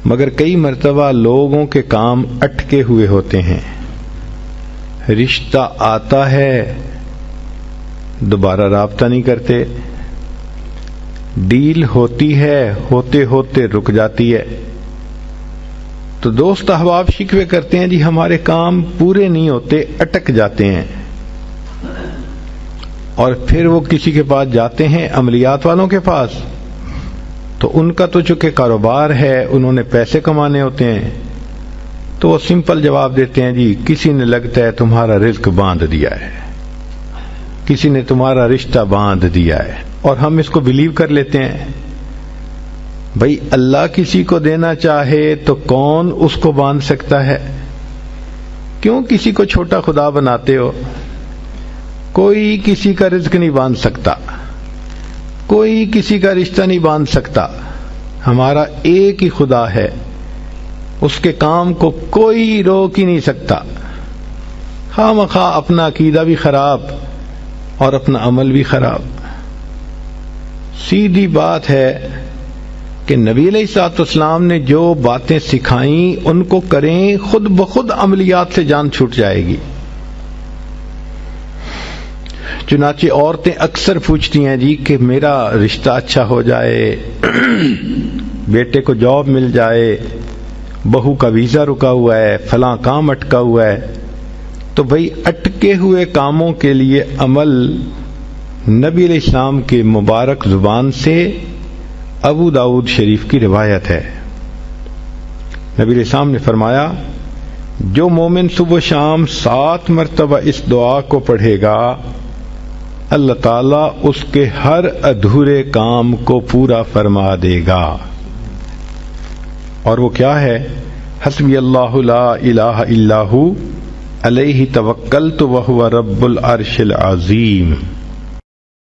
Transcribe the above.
مگر کئی مرتبہ لوگوں کے کام اٹکے ہوئے ہوتے ہیں، رشتہ آتا ہے دوبارہ رابطہ نہیں کرتے، ڈیل ہوتی ہے ہوتے ہوتے رک جاتی ہے، تو دوست احباب شکوے کرتے ہیں جی ہمارے کام پورے نہیں ہوتے، اٹک جاتے ہیں، اور پھر وہ کسی کے پاس جاتے ہیں، عملیات والوں کے پاس، تو ان کا تو چونکہ کاروبار ہے، انہوں نے پیسے کمانے ہوتے ہیں، تو وہ سمپل جواب دیتے ہیں جی کسی نے لگتا ہے تمہارا رزق باندھ دیا ہے، کسی نے تمہارا رشتہ باندھ دیا ہے، اور ہم اس کو بلیو کر لیتے ہیں۔ بھئی اللہ کسی کو دینا چاہے تو کون اس کو باندھ سکتا ہے؟ کیوں کسی کو چھوٹا خدا بناتے ہو؟ کوئی کسی کا رزق نہیں باندھ سکتا، کوئی کسی کا رشتہ نہیں باندھ سکتا، ہمارا ایک ہی خدا ہے، اس کے کام کو کوئی روک ہی نہیں سکتا۔ خواہ مخواہ اپنا عقیدہ بھی خراب اور اپنا عمل بھی خراب۔ سیدھی بات ہے کہ نبی علیہ الصلوۃ والسلام نے جو باتیں سکھائیں ان کو کریں، خود بخود عملیات سے جان چھوٹ جائے گی۔ چنانچہ عورتیں اکثر پوچھتی ہیں جی کہ میرا رشتہ اچھا ہو جائے، بیٹے کو جاب مل جائے، بہو کا ویزا رکا ہوا ہے، فلاں کام اٹکا ہوا ہے، تو بھئی اٹکے ہوئے کاموں کے لیے عمل نبی علیہ السلام کے مبارک زبان سے ابو داؤد شریف کی روایت ہے۔ نبی علیہ السلام نے فرمایا جو مومن صبح شام 7 مرتبہ اس دعا کو پڑھے گا، اللہ تعالیٰ اس کے ہر ادھورے کام کو پورا فرما دے گا۔ اور وہ کیا ہے؟ حسبی اللہ لا الہ الا ہو علیہ توکلت وہو رب العرش العظیم۔